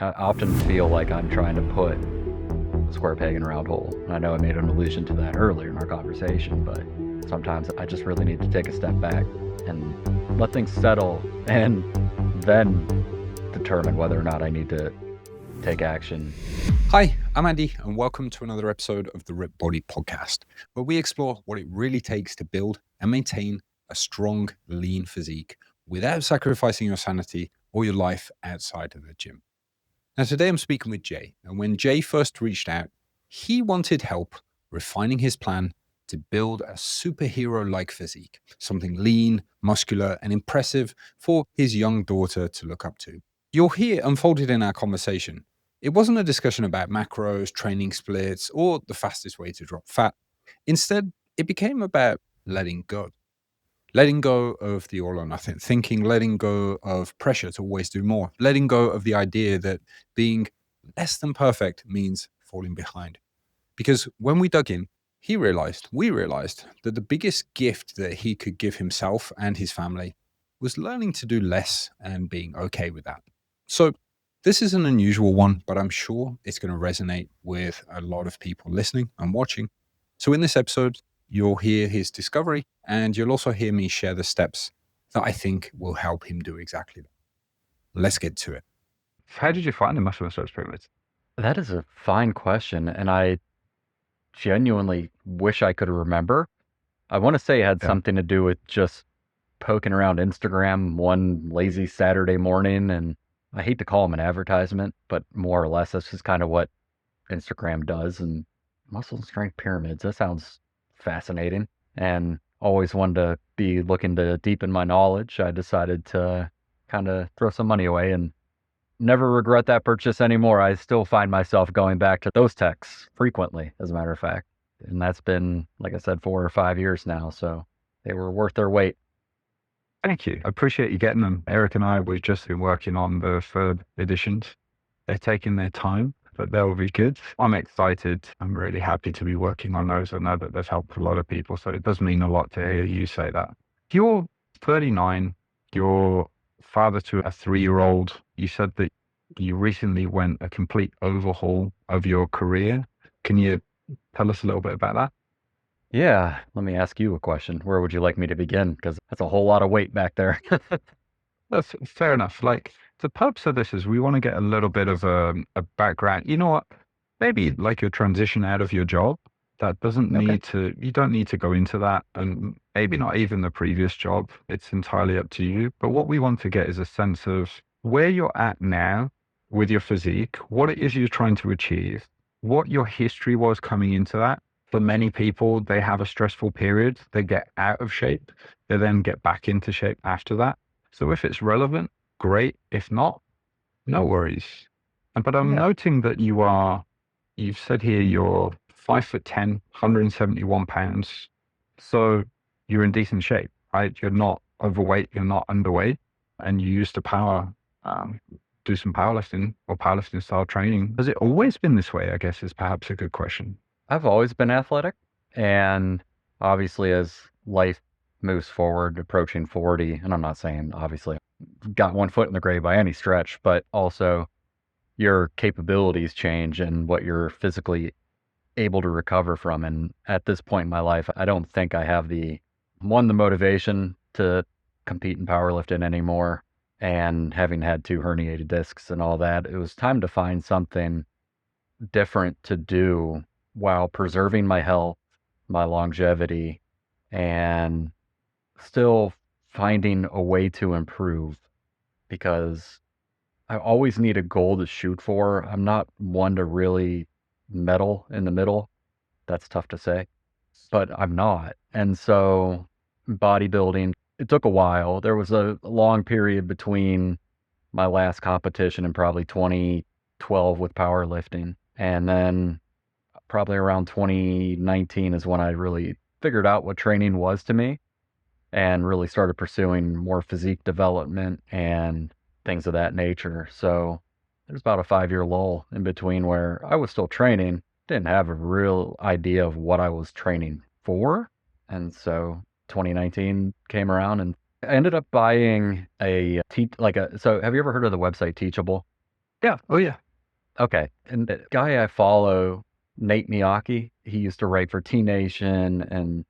I often feel like I'm trying to put a square peg in a round hole. And I know I made an allusion to that earlier in our conversation, but sometimes I just really need to take a step back and let things settle and then determine whether or not I need to take action. Hi, I'm Andy, and welcome to another episode of the Rip Body Podcast, where we explore what it really takes to build and maintain a strong, lean physique without sacrificing your sanity or your life outside of the gym. Now, today I'm speaking with Jay, and when Jay first reached out, he wanted help refining his plan to build a superhero like physique, something lean, muscular, and impressive for his young daughter to look up to. You'll hear unfolded in our conversation. It wasn't a discussion about macros, training splits, or the fastest way to drop fat. Instead, it became about letting go. Letting go of the all or nothing thinking, letting go of pressure to always do more, letting go of the idea that being less than perfect means falling behind. Because when we dug in, we realized that the biggest gift that he could give himself and his family was learning to do less and being okay with that. So, this is an unusual one, but I'm sure it's going to resonate with a lot of people listening and watching. So, in this episode, you'll hear his discovery and you'll also hear me share the steps that I think will help him do exactly that. Let's get to it. How did you find the muscular stretch pyramids? That is a fine question, and I genuinely wish I could remember. I want to say it had Yeah. something to do with just poking around Instagram one lazy Saturday morning, and I hate to call them an advertisement, but more or less that's just kind of what Instagram does. And muscle and strength pyramids, that sounds fascinating, and always wanted to be looking to deepen my knowledge. I decided to kind of throw some money away and never regret that purchase anymore. I still find myself going back to those texts frequently, as a matter of fact. And that's been, like I said, 4 or 5 years now. So they were worth their weight. Thank you. I appreciate you getting them. Eric and I, we've just been working on the third editions. They're taking their time, but they'll be good. I'm excited. I'm really happy to be working on those. I know that they've helped a lot of people, so it does mean a lot to hear you say that. You're 39, you're father to a 3-year-old. You said that you recently went a complete overhaul of your career. Can you tell us a little bit about that? Yeah, let me ask you a question. Where would you like me to begin? Because that's a whole lot of weight back there. That's fair enough. Like, the purpose of this is we want to get a little bit of a background. You know what? Maybe like your transition out of your job. That doesn't Okay. need to, you don't need to go into that. And maybe not even the previous job. It's entirely up to you. But what we want to get is a sense of where you're at now with your physique, what it is you're trying to achieve, what your history was coming into that. For many people, they have a stressful period. They get out of shape. They then get back into shape after that. So if it's relevant, great. If not, no worries. But I'm Yeah. noting that you've said here you're 5'10", 171 pounds. So you're in decent shape, right? You're not overweight, you're not underweight, and you used to do some powerlifting or powerlifting style training. Has it always been this way, I guess, is perhaps a good question. I've always been athletic. And obviously, as life moves forward, approaching 40, and I'm not saying obviously got one foot in the grave by any stretch, but also your capabilities change and what you're physically able to recover from. And at this point in my life, I don't think I have the motivation to compete in powerlifting anymore. And having had 2 herniated discs and all that, it was time to find something different to do while preserving my health, my longevity, and still finding a way to improve, because I always need a goal to shoot for. I'm not one to really meddle in the middle. That's tough to say, but I'm not. And so bodybuilding, it took a while. There was a long period between my last competition and probably 2012 with powerlifting. And then probably around 2019 is when I really figured out what training was to me and really started pursuing more physique development and things of that nature. So there's about a 5-year lull in between where I was still training, didn't have a real idea of what I was training for. And so 2019 came around and I ended up buying so have you ever heard of the website Teachable? Yeah. Oh, yeah. Okay. And the guy I follow, Nate Miyake, he used to write for T Nation and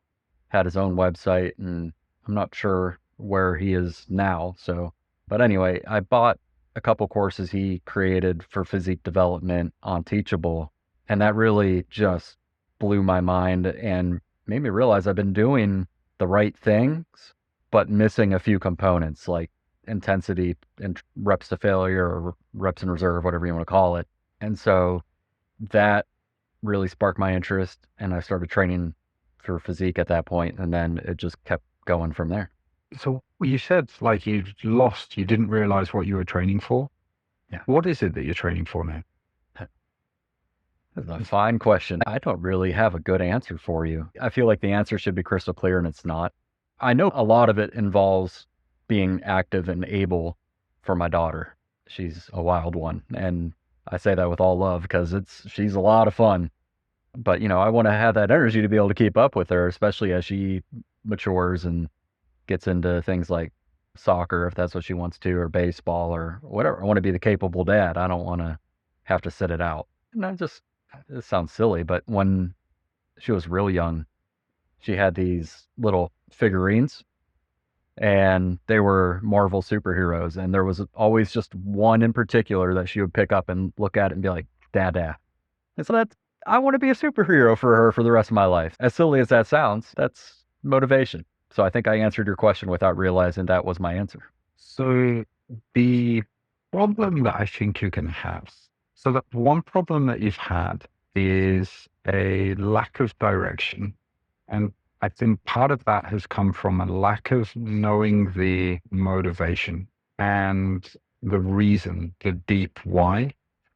had his own website, and I'm not sure where he is now. So, but anyway, I bought a couple courses he created for physique development on Teachable, and that really just blew my mind and made me realize I've been doing the right things, but missing a few components like intensity and reps to failure or reps in reserve, whatever you want to call it. And so that really sparked my interest, and I started training for physique at that point, and then it just kept going from there. So you said like you lost, you didn't realize what you were training for. Yeah. What is it that you're training for now? That's a fine question. I don't really have a good answer for you. I feel like the answer should be crystal clear, and it's not. I know a lot of it involves being active and able for my daughter. She's a wild one, and I say that with all love because she's a lot of fun. But I want to have that energy to be able to keep up with her, especially as she matures and gets into things like soccer, if that's what she wants to, or baseball or whatever. I want to be the capable dad. I don't want to have to sit it out. And it sounds silly, but when she was real young, she had these little figurines, and they were Marvel superheroes. And there was always just one in particular that she would pick up and look at it and be like, Dada. And so I want to be a superhero for her for the rest of my life. As silly as that sounds, that's motivation. So I think I answered your question without realizing that was my answer. So the problem that I think you're going to have, so the one problem that you've had is a lack of direction. And I think part of that has come from a lack of knowing the motivation and the reason, the deep why.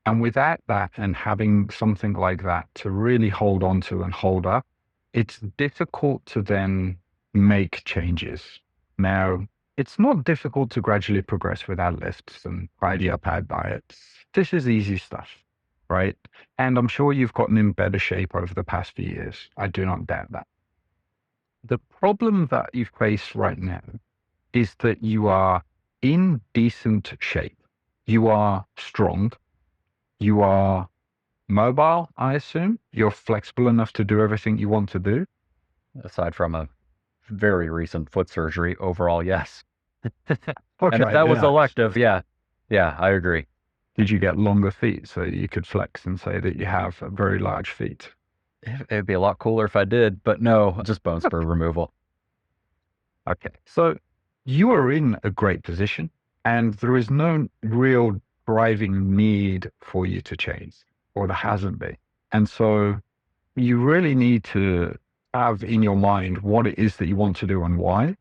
And without that and having something like that to really hold on to and hold up, it's difficult to then make changes. Now, it's not difficult to gradually progress without lifts and tidy up our diets. This is easy stuff, right? And I'm sure you've gotten in better shape over the past few years. I do not doubt that. The problem that you face right now is that you are in decent shape. You are strong. You are mobile, I assume. You're flexible enough to do everything you want to do. Aside from a very recent foot surgery, overall, yes. And if Okay, that was yeah. elective, yeah, I agree. Did you get longer feet so you could flex and say that you have very large feet? It'd be a lot cooler if I did, but no, just bone spur removal. Okay, so you are in a great position, and there is no real driving need for you to change, or there hasn't been. And so you really need to have in your mind what it is that you want to do and why,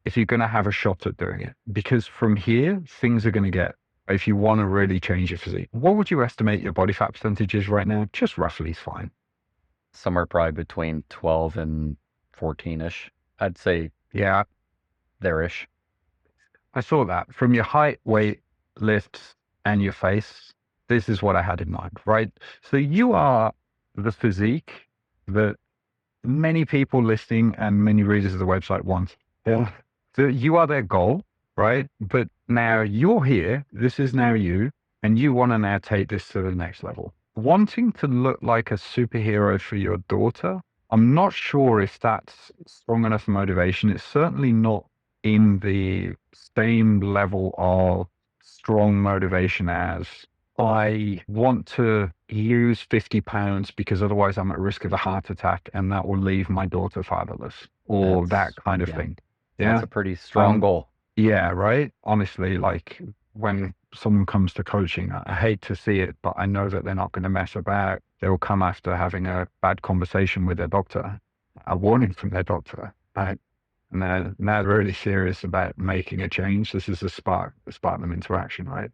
if you're going to have a shot at doing it. Because from here, things are going to get, if you want to really change your physique. What would you estimate your body fat percentage is right now? Just roughly is fine. Somewhere probably between 12 and 14-ish. I'd say Yeah, there-ish. I saw that. From your height, weight, lifts, and your face, this is what I had in mind, right? So you are the physique that many people listening and many readers of the website want. Yeah. So you are their goal, right? But now you're here, this is now you, and you want to now take this to the next level. Wanting to look like a superhero for your daughter, I'm not sure if that's strong enough motivation. It's certainly not in the same level of strong motivation as I want to lose 50 pounds because otherwise I'm at risk of a heart attack and that will leave my daughter fatherless, or that kind of thing. Yeah. That's a pretty strong goal. Yeah, right. Honestly, like when someone comes to coaching, I hate to see it, but I know that they're not going to mess about. They'll come after having a bad conversation with their doctor, a warning from their doctor, right? And they're now really serious about making a change. This is a Spartan interaction, right?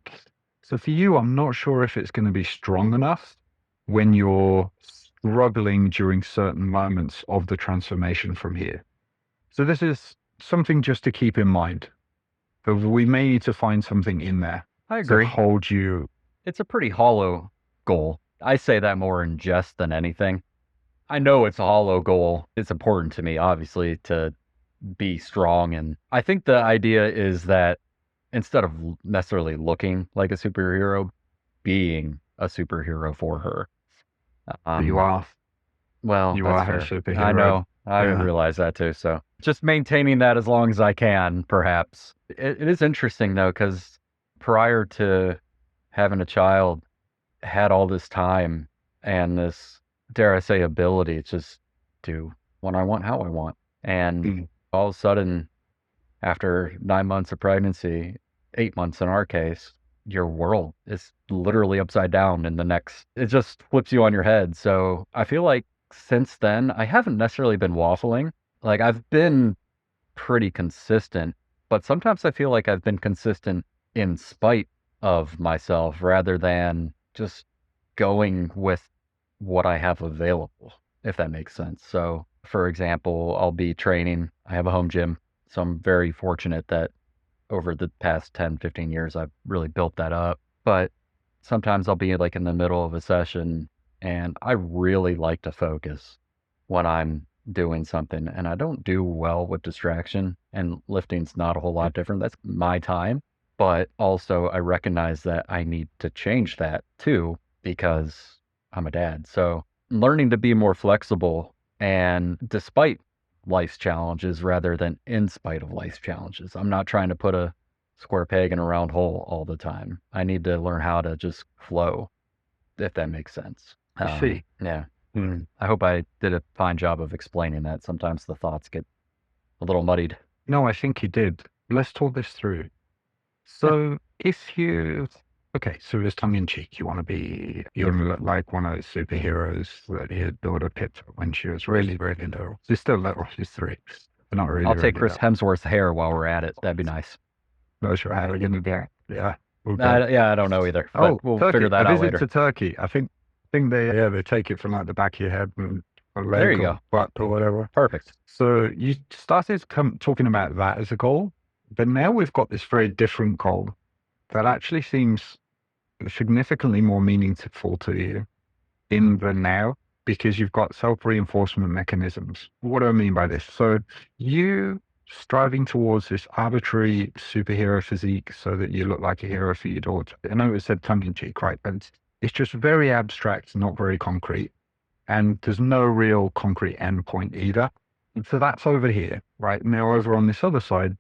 So for you, I'm not sure if it's going to be strong enough when you're struggling during certain moments of the transformation from here. So this is something just to keep in mind. But we may need to find something in there I to agree. hold you. It's a pretty hollow goal. I say that more in jest than anything. I know it's a hollow goal. It's important to me, obviously, to be strong. And I think the idea is that instead of necessarily looking like a superhero, being a superhero for her. You are. Well, You that's are her fair. I superhero. know. I Yeah. realize that too. So just maintaining that as long as I can, perhaps. It is interesting though, because prior to having a child, had all this time and this, dare I say, ability to just do what I want, how I want. And Mm. all of a sudden, after 9 months of pregnancy, 8 months in our case, your world is literally upside down in the next, it just flips you on your head. So I feel like since then, I haven't necessarily been waffling. Like I've been pretty consistent, but sometimes I feel like I've been consistent in spite of myself rather than just going with what I have available, if that makes sense. So, for example, I'll be training. I have a home gym, so I'm very fortunate that over the past 10, 15 years, I've really built that up. But sometimes I'll be like in the middle of a session and I really like to focus when I'm doing something and I don't do well with distraction and lifting's not a whole lot different. That's my time. But also I recognize that I need to change that too because I'm a dad. So learning to be more flexible and despite life's challenges rather than in spite of life's challenges. I'm not trying to put a square peg in a round hole all the time. I need to learn how to just flow, if that makes sense. I see. Yeah. Mm. I hope I did a fine job of explaining that. Sometimes the thoughts get a little muddied. No, I think you did. Let's talk this through. Yeah. So if you, okay, so it's tongue in cheek. You want to be, you want to look like one of those superheroes that your daughter picked up when she was really, really little. She's still little. She's 3, but not really, I'll take really Chris little. Hemsworth's hair while we're at it. That'd be nice. That's right. We're going to do. Yeah. Okay. Yeah, I don't know either, but Oh, we'll Turkey. figure A that out visit to later. Turkey. I think they take it from like the back of your head and a There leg you or go. butt or whatever. Perfect. So you started talking about that as a goal, but now we've got this very different goal that actually seems significantly more meaningful to you in the now because you've got self-reinforcement mechanisms. What do I mean by this? So you striving towards this arbitrary superhero physique so that you look like a hero for your daughter. I know it said tongue in cheek, right? But it's just very abstract, not very concrete. And there's no real concrete endpoint either. And so that's over here, right? Now over on this other side,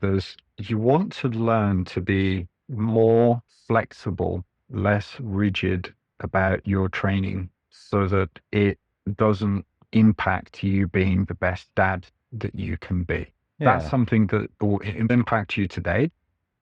you want to learn to be more flexible, less rigid about your training so that it doesn't impact you being the best dad that you can be. That's Yeah. something that will impact you today,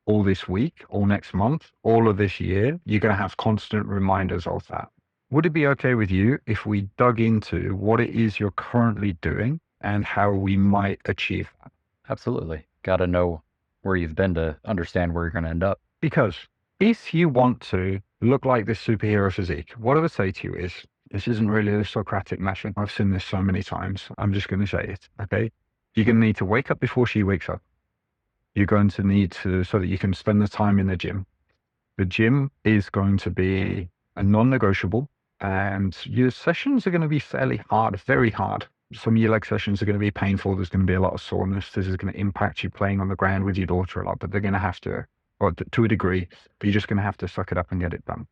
all this week, all next month, all of this year. You're going to have constant reminders of that. Would it be okay with you if we dug into what it is you're currently doing and how we might achieve that? Absolutely. Got to know where you've been to understand where you're going to end up. Because if you want to look like this superhero physique, what I would say to you is, this isn't really a Socratic method. I've seen this so many times. I'm just going to say it. Okay. You're going to need to wake up before she wakes up. You're going to need to, so that you can spend the time in the gym. The gym is going to be a non-negotiable, and your sessions are going to be fairly hard, very hard. Some of your leg sessions are going to be painful. There's going to be a lot of soreness. This is going to impact you playing on the ground with your daughter a lot, but they're going to have to, or to a degree, but you're just going to have to suck it up and get it done.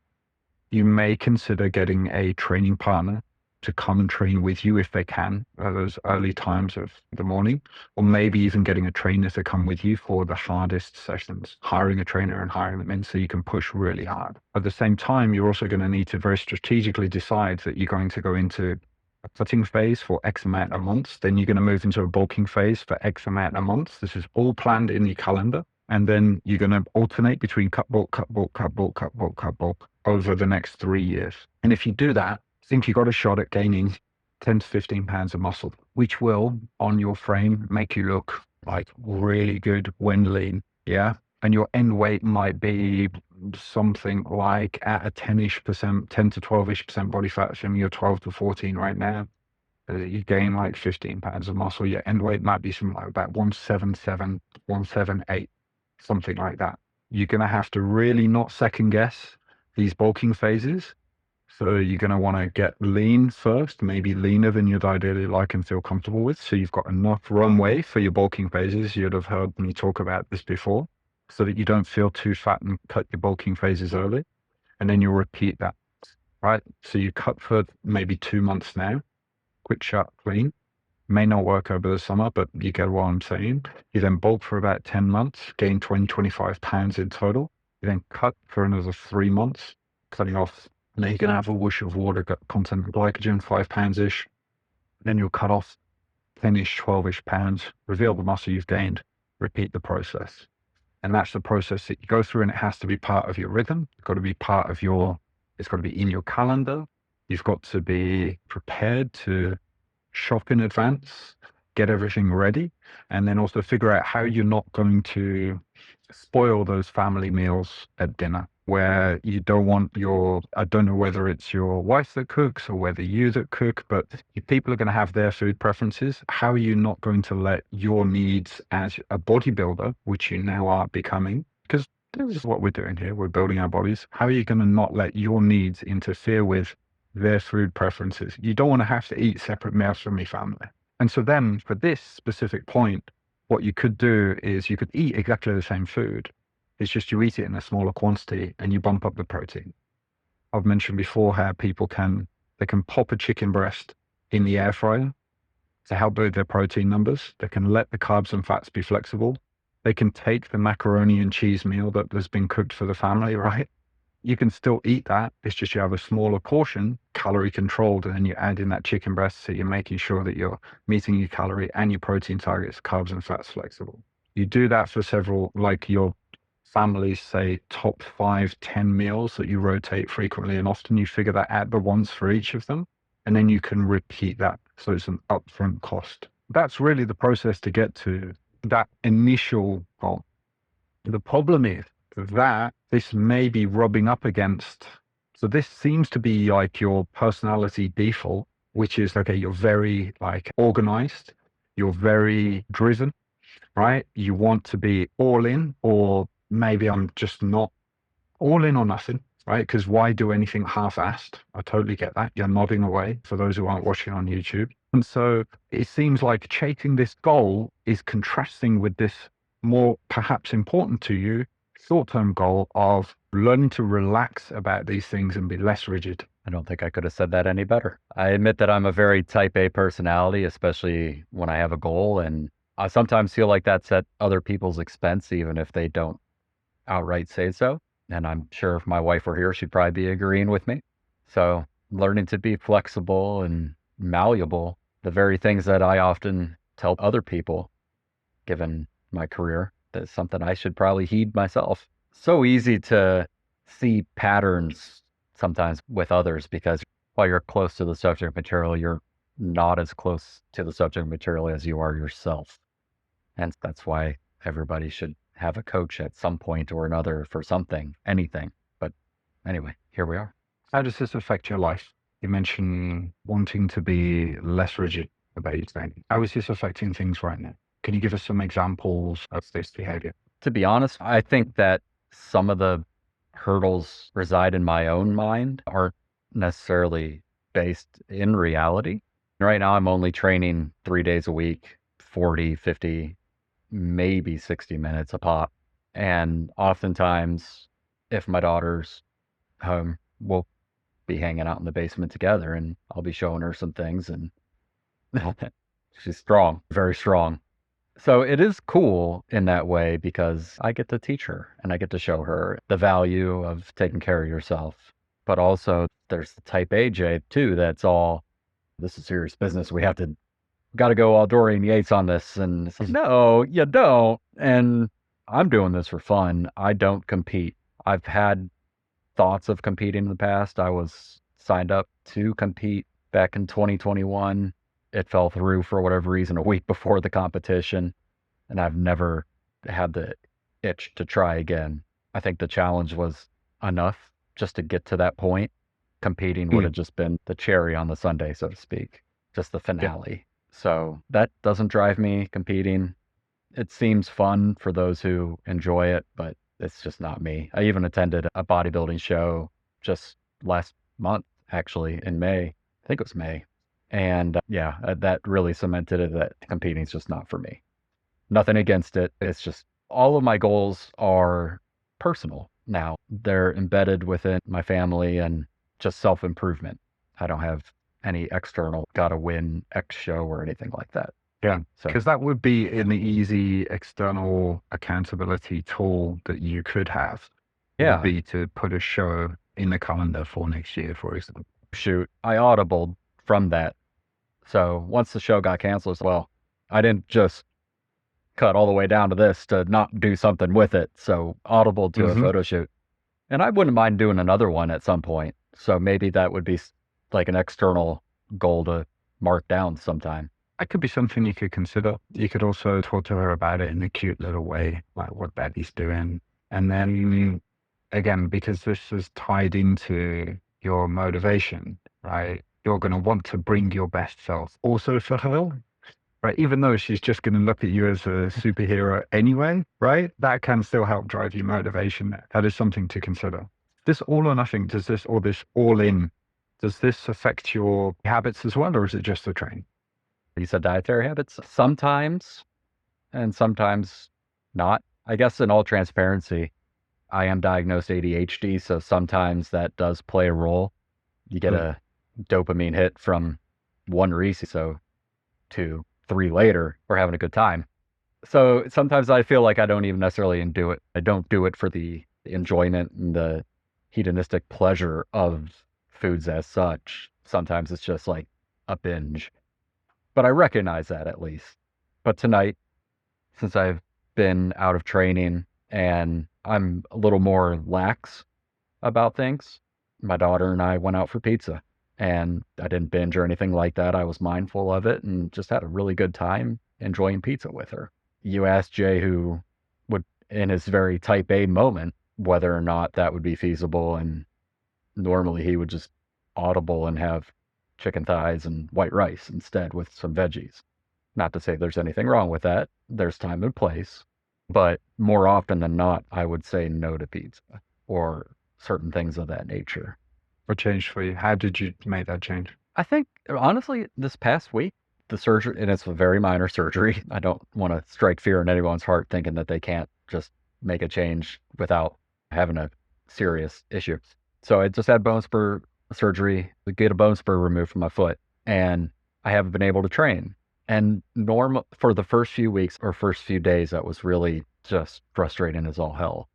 You may consider getting a training partner to come and train with you if they can at those early times of the morning, or maybe even getting a trainer to come with you for the hardest sessions, hiring a trainer and hiring them in so you can push really hard. At the same time, you're also going to need to very strategically decide that you're going to go into a cutting phase for X amount of months, then you're going to move into a bulking phase for X amount of months. This is all planned in your calendar. And then you're going to alternate between cut bulk, cut bulk, cut bulk, cut bulk, cut bulk over the next 3 years. And if you do that, I think you've got a shot at gaining 10 to 15 pounds of muscle, which will, on your frame, make you look like really good when lean. Yeah. And your end weight might be something like at a 10-ish%, 10 to 12-ish% body fat from your 12 to 14 right now. You gain like 15 pounds of muscle. Your end weight might be something like about 177, 178, something like that. You're going to have to really not second guess these bulking phases. So you're going to want to get lean first, maybe leaner than you'd ideally like and feel comfortable with. So you've got enough runway for your bulking phases. You'd have heard me talk about this before, so that you don't feel too fat and cut your bulking phases early. and then you'll repeat that, right? So you cut for maybe 2 months now, quick, sharp, clean. May not work over the summer, but you get what I'm saying. You then bulk for about 10 months, gain 20, 25 pounds in total. You then cut for another 3 months, cutting off. Now you're going to have a whoosh of water content, glycogen, 5 pounds-ish. Then you'll cut off 10-ish, 12-ish pounds, reveal the muscle you've gained, repeat the process. And that's the process that you go through, and it has to be part of your rhythm. It's got to be part of it's got to be in your calendar. You've got to be prepared to shop in advance, get everything ready, and then also figure out how you're not going to spoil those family meals at dinner where you don't want I don't know whether it's your wife that cooks or whether you that cook, but people are going to have their food preferences. How are you not going to let your needs as a bodybuilder, which you now are becoming, because this is what we're doing here, we're building our bodies. How are you going to not let your needs interfere with their food preferences? You don't want to have to eat separate meals from your family. And so then for this specific point, what you could do is you could eat exactly the same food. It's just you eat it in a smaller quantity and you bump up the protein. I've mentioned before how people they can pop a chicken breast in the air fryer to help build their protein numbers. They can let the carbs and fats be flexible. They can take the macaroni and cheese meal that has been cooked for the family, right? You can still eat that. It's just you have a smaller portion, calorie controlled, and then you add in that chicken breast. So you're making sure that you're meeting your calorie and your protein targets, carbs and fats flexible. You do that for several, like your family's, say, top 5, 10 meals that you rotate frequently and often. You figure that out the ones for each of them, and then you can repeat that. So it's an upfront cost. That's really the process to get to that initial goal. The problem is that this may be rubbing up against. So this seems to be like your personality default, which is, okay, you're very like organized, you're very driven, right? You want to be all in, or maybe I'm just not all in or nothing, right? Because why do anything half-assed? I totally get that. You're nodding away for those who aren't watching on YouTube. And so it seems like chasing this goal is contrasting with this more perhaps important to you short-term goal of learning to relax about these things and be less rigid. I don't think I could have said that any better. I admit that I'm a very type A personality, especially when I have a goal, and I sometimes feel like that's at other people's expense, even if they don't outright say so. And I'm sure if my wife were here, she'd probably be agreeing with me. So learning to be flexible and malleable, the very things that I often tell other people, given my career, that's something I should probably heed myself. So easy to see patterns sometimes with others because while you're close to the subject material, you're not as close to the subject material as you are yourself. And that's why everybody should have a coach at some point or another for something, anything. But anyway, here we are. How does this affect your life? You mentioned wanting to be less rigid about your training. How is this affecting things right now? Can you give us some examples of this behavior? To be honest, I think that some of the hurdles reside in my own mind, aren't necessarily based in reality. Right now, I'm only training 3 days a week, 40, 50, maybe 60 minutes a pop. And oftentimes, if my daughter's home, we'll be hanging out in the basement together and I'll be showing her some things. And she's strong, very strong. So it is cool in that way because I get to teach her and I get to show her the value of taking care of yourself. But also there's the type A J too, that's all, this is serious business. Got to go all Dorian Yates on this. And it's like, no, you don't. And I'm doing this for fun. I don't compete. I've had thoughts of competing in the past. I was signed up to compete back in 2021. It fell through for whatever reason a week before the competition, and I've never had the itch to try again. I think the challenge was enough just to get to that point. Competing would have just been the cherry on the sundae, so to speak, just the finale. Yeah. So that doesn't drive me competing. It seems fun for those who enjoy it, but it's just not me. I even attended a bodybuilding show just last month, actually, in May. I think it was May. And that really cemented it that competing is just not for me. Nothing against it. It's just all of my goals are personal. now. They're embedded within my family and just self-improvement. I don't have any external gotta win X show or anything like that. Yeah, So because that would be an easy external accountability tool that you could have. Would yeah, be to put a show in the calendar for next year, for example. shoot, I audibled from that. So once the show got canceled, it's, well, I didn't just cut all the way down to this to not do something with it. So audible to a Hmm. photo shoot. And I wouldn't mind doing another one at some point. So maybe that would be like an external goal to mark down sometime. That could be something you could consider. You could also talk to her about it in a cute little way, like what Betty's doing. And then again, because this is tied into your motivation, right? You're going to want to bring your best self also for her, right? Even though she's just going to look at you as a superhero anyway, right? That can still help drive your motivation there. That is something to consider. This all or nothing, does this, or this all in, does this affect your habits as well, or is it just the train? You said dietary habits sometimes and sometimes not. I guess in all transparency, I am diagnosed ADHD, so sometimes that does play a role. You get Mm. a dopamine hit from one Reese, so 2, 3 later, we're having a good time. So sometimes I feel like I don't even necessarily do it. I don't do it for the enjoyment and the hedonistic pleasure of foods as such. Sometimes it's just like a binge. But I recognize that at least. But tonight, since I've been out of training and I'm a little more lax about things, my daughter and I went out for pizza. And I didn't binge or anything like that. I was mindful of it and just had a really good time enjoying pizza with her. You asked Jay, who would, in his very type A moment, whether or not that would be feasible. And normally he would just audible and have chicken thighs and white rice instead with some veggies. Not to say there's anything wrong with that. There's time and place. But more often than not, I would say no to pizza or certain things of that nature. What changed for you? How did you make that change? I think, honestly, this past week, the surgery, and it's a very minor surgery. I don't want to strike fear in anyone's heart thinking that they can't just make a change without having a serious issue. So I just had bone spur surgery to get a bone spur removed from my foot, and I haven't been able to train. And normal for the first few weeks or first few days, that was really just frustrating as all hell.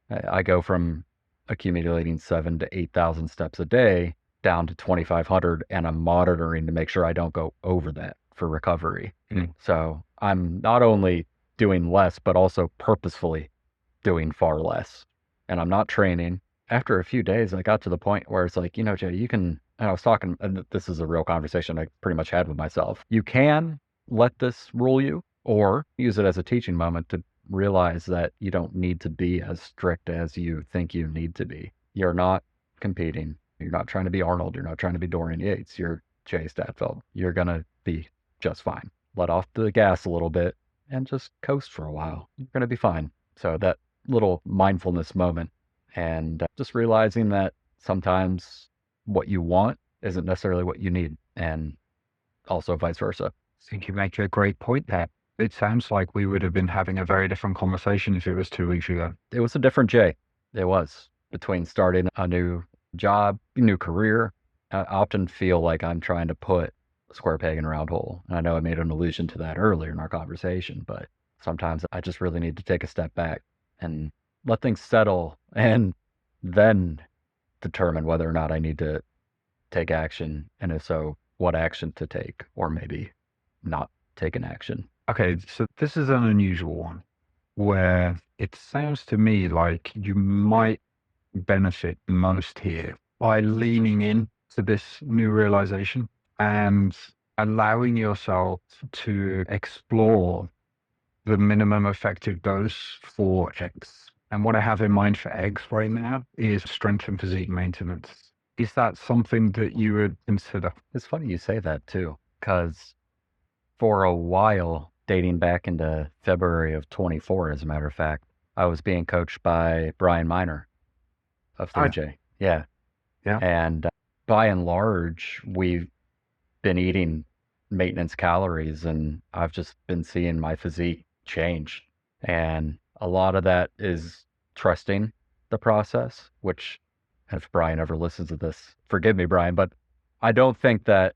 I go from accumulating 7 to 8,000 steps a day down to 2,500, and I'm monitoring to make sure I don't go over that for recovery. Mm. So I'm not only doing less, but also purposefully doing far less. And I'm not training. After a few days, I got to the point where it's like, Jay, you can, and I was talking, and this is a real conversation I pretty much had with myself. You can let this rule you or use it as a teaching moment to realize that you don't need to be as strict as you think you need to be. You're not competing. You're not trying to be Arnold. You're not trying to be Dorian Yates. You're Jay Statfeld. You're going to be just fine. Let off the gas a little bit and just coast for a while. You're going to be fine. So that little mindfulness moment and just realizing that sometimes what you want isn't necessarily what you need, and also vice versa. I think you make a great point there. It sounds like we would have been having a very different conversation if it was 2 weeks ago. It was a different Jay. It was between starting a new job, new career. I often feel like I'm trying to put a square peg in a round hole. And I know I made an allusion to that earlier in our conversation, but sometimes I just really need to take a step back and let things settle and then determine whether or not I need to take action. And if so, what action to take, or maybe not take an action. Okay, so this is an unusual one where it sounds to me like you might benefit most here by leaning in to this new realization and allowing yourself to explore the minimum effective dose for eggs. And what I have in mind for eggs right now is strength and physique maintenance. Is that something that you would consider? It's funny you say that too, because for a while, dating back into February of 24, as a matter of fact, I was being coached by Brian Miner of I, 3J. Yeah. yeah. And by and large, we've been eating maintenance calories, and I've just been seeing my physique change. And a lot of that is trusting the process, which if Brian ever listens to this, forgive me, Brian, but I don't think that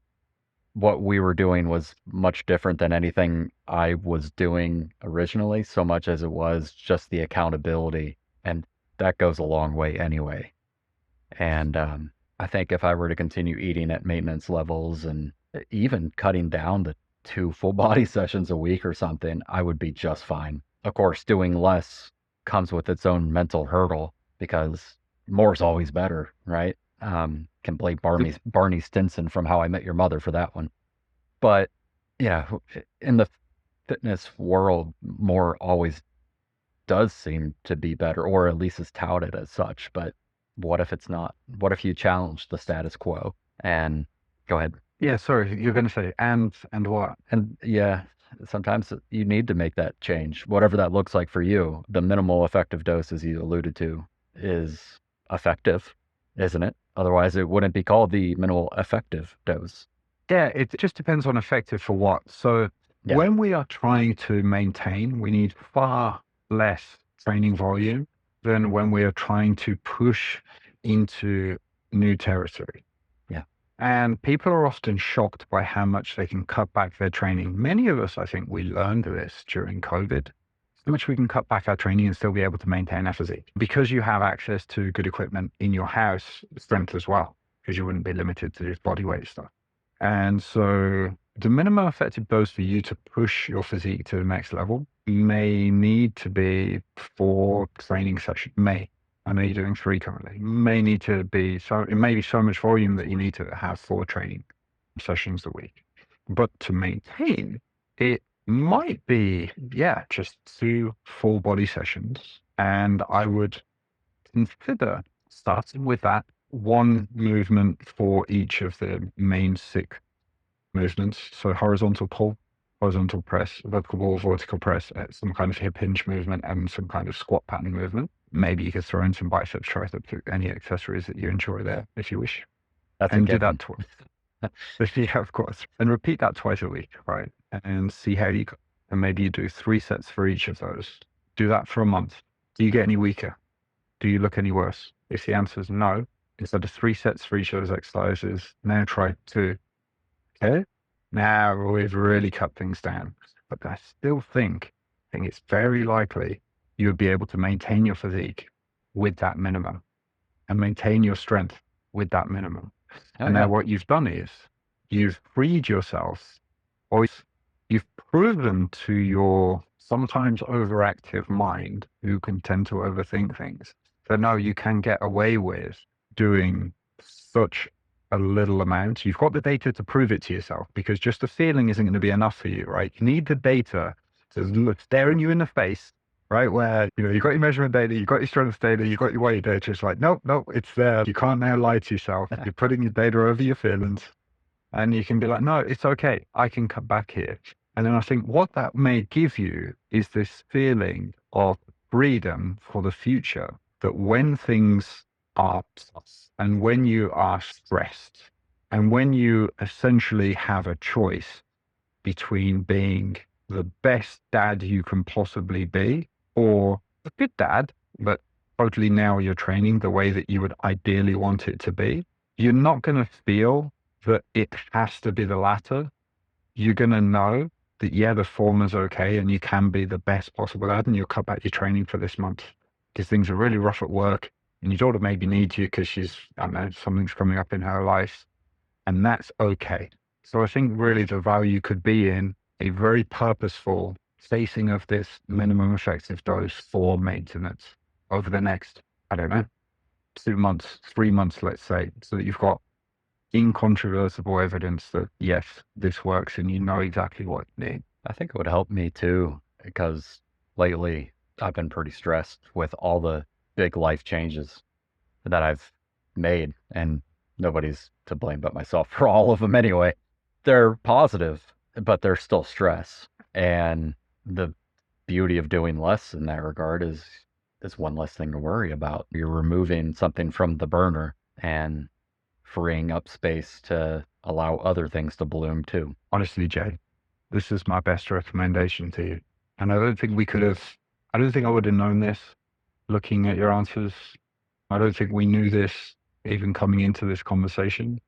what we were doing was much different than anything I was doing originally, so much as it was just the accountability. And that goes a long way anyway. And I think if I were to continue eating at maintenance levels and even cutting down to 2 full body sessions a week or something, I would be just fine. Of course, doing less comes with its own mental hurdle because more is always better, right? Can blame Barney Stinson from How I Met Your Mother for that one. But yeah, in the fitness world, more always does seem to be better, or at least is touted as such. But what if it's not? What if you challenge the status quo? And go ahead. Yeah, sorry, you're going to say and what? And yeah, sometimes you need to make that change, whatever that looks like for you. The minimal effective dose, as you alluded to, is effective, isn't it? Otherwise, it wouldn't be called the minimal effective dose. Yeah, it just depends on effective for what. So Yeah. when we are trying to maintain, we need far less training volume than when we are trying to push into new territory. Yeah. And people are often shocked by how much they can cut back their training. Many of us, I think we learned this during COVID, how much we can cut back our training and still be able to maintain our physique. Because you have access to good equipment in your house, strength as well, because you wouldn't be limited to just body weight stuff. And so the minimum effective dose for you to push your physique to the next level may need to be 4 training sessions. I know you're doing 3 currently. May need to be it may be so much volume that you need to have 4 training sessions a week. But to maintain, it might be, just 2 full body sessions. And I would consider starting with that 1 movement for each of the main 6 movements. So horizontal pull, horizontal press, vertical press, some kind of hip hinge movement, and some kind of squat pattern movement. Maybe you could throw in some biceps, triceps, any accessories that you enjoy there, if you wish. That's And a do that given. twice. Yeah, of course. And repeat that twice a week, right? And see how you go. And maybe you do 3 sets for each of those. Do that for a month. Do you get any weaker? Do you look any worse? If the answer is no, instead of 3 sets for each of those exercises, now try 2. Okay? Now we've really cut things down. But I still think it's very likely you would be able to maintain your physique with that minimum and maintain your strength with that minimum. Oh, And yeah. now what you've done is you've freed yourself, or you've proven to your sometimes overactive mind, who can tend to overthink things, that no, you can get away with doing such a little amount. You've got the data to prove it to yourself, because just the feeling isn't going to be enough for you, right? You need the data to look staring you in the face, right? Where, you've got your measurement data, you've got your strength data, you've got your weight data. It's like, nope, it's there. You can't now lie to yourself. You're putting your data over your feelings. And you can be like, no, it's okay. I can cut back here. And then I think what that may give you is this feeling of freedom for the future, that when things are tough and when you are stressed and when you essentially have a choice between being the best dad you can possibly be, or a good dad, but totally nail your training the way that you would ideally want it to be, you're not going to feel that it has to be the latter. You're going to know that, the former's okay and you can be the best possible dad, and you'll cut back your training for this month because things are really rough at work and your daughter maybe needs you because she's, I don't know, something's coming up in her life, and that's okay. So I think really the value could be in a very purposeful facing of this minimum effective dose for maintenance over the next, I don't know, 2 months, 3 months, let's say, so that you've got incontrovertible evidence that yes, this works and you know exactly what you need. I think it would help me too, because lately I've been pretty stressed with all the big life changes that I've made, and nobody's to blame but myself for all of them anyway. They're positive, but they're still stress. And the beauty of doing less in that regard is one less thing to worry about. You're removing something from the burner and freeing up space to allow other things to bloom too. Honestly, Jay, this is my best recommendation to you. And I don't think I would have known this looking at your answers I don't think we knew this even coming into this conversation,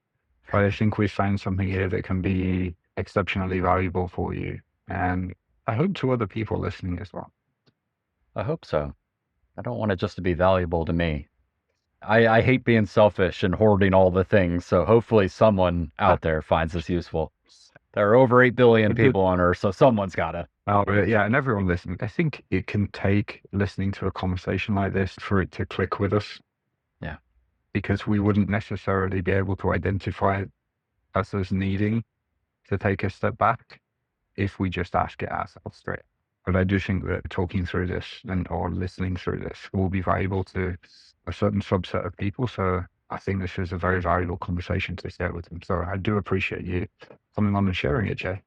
but I think we found something here that can be exceptionally valuable for you. And I hope to other people listening as well. I hope so. I don't want it just to be valuable to me. I hate being selfish and hoarding all the things, so hopefully someone out there finds this useful. There are over 8 billion people on Earth, so someone's got to. Yeah, and everyone listening, I think it can take listening to a conversation like this for it to click with us. Yeah. Because we wouldn't necessarily be able to identify us as needing to take a step back if we just ask it ourselves straight. But I do think that talking through this or listening through this will be valuable to a certain subset of people. So I think this is a very valuable conversation to share with them. So I do appreciate you coming on and sharing it, Jay.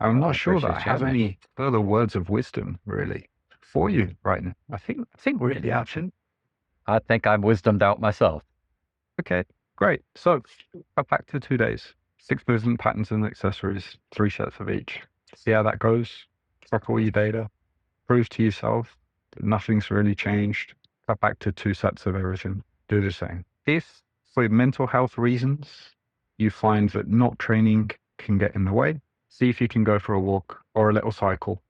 I'm not sure that I have any further words of wisdom really for you right now. I think we're in the action. I think I'm wisdomed out myself. Okay, great. So back to 2 days. 6 movement patterns and accessories, 3 sets of each. See how that goes. Track all your data. Prove to yourself that nothing's really changed. Cut back to 2 sets of everything. Do the same. If for mental health reasons you find that not training can get in the way, see if you can go for a walk or a little cycle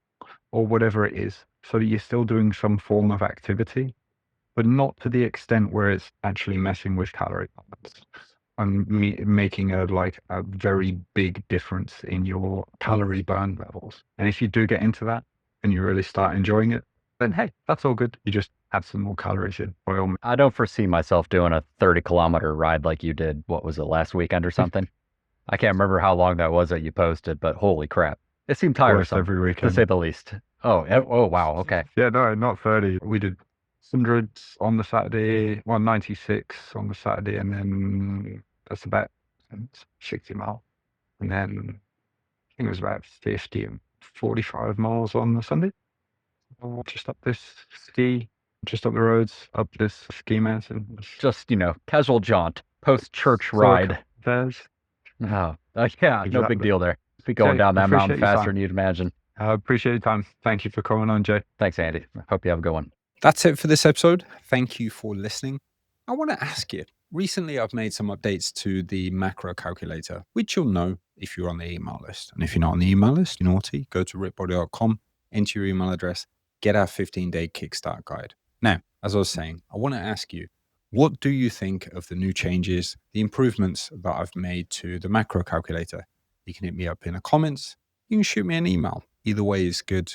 or whatever it is, so that you're still doing some form of activity, but not to the extent where it's actually messing with calorie balance and making a very big difference in your calorie burn levels. And if you do get into that and you really start enjoying it, then hey, that's all good. You just add some more calories in. I don't foresee myself doing a 30-kilometer ride like you did. What was it, last weekend or something? I can't remember how long that was that you posted, but holy crap. It seemed tiresome, every weekend, to say the least. Oh, wow, okay. Yeah, no, not 30. We did 100 on the Saturday, 96 on the Saturday, and then that's about 60 miles. And then I think it was about 50 and 45 miles on the Sunday. Just up the roads, up this ski mountain. Just, casual jaunt, post-church ride. There's. Oh, yeah, no big deal there. Be going down that mountain faster than you'd imagine. I appreciate your time. Thank you for coming on, Jay. Thanks, Andy. Hope you have a good one. That's it for this episode. Thank you for listening. I want to ask you, recently I've made some updates to the macro calculator, which you'll know if you're on the email list. And if you're not on the email list, you're naughty, go to ripbody.com, enter your email address, get our 15-day kickstart guide. Now, as I was saying, I want to ask you, what do you think of the new changes, the improvements that I've made to the macro calculator? You can hit me up in the comments. You can shoot me an email. Either way is good.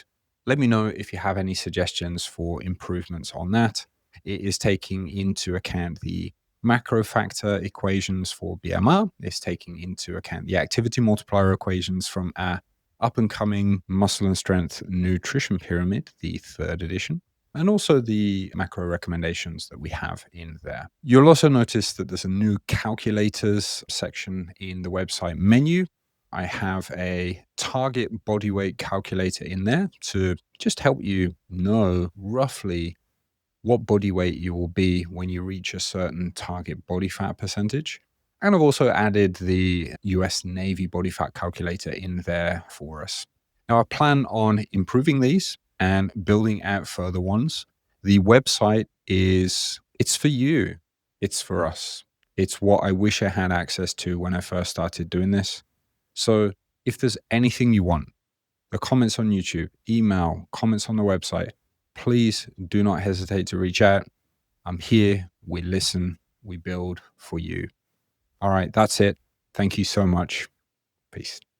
Let me know if you have any suggestions for improvements on that. It is taking into account the macro factor equations for BMR. It's taking into account the activity multiplier equations from our up-and-coming muscle and strength nutrition pyramid, the 3rd edition, and also the macro recommendations that we have in there. You'll also notice that there's a new calculators section in the website menu. I have a target body weight calculator in there to just help you know roughly what body weight you will be when you reach a certain target body fat percentage. And I've also added the US Navy body fat calculator in there for us. Now, I plan on improving these and building out further ones. The website it's for you. It's for us. It's what I wish I had access to when I first started doing this. So if there's anything you want, the comments on YouTube, email, comments on the website, please do not hesitate to reach out. I'm here. We listen. We build for you. All right. That's it. Thank you so much. Peace.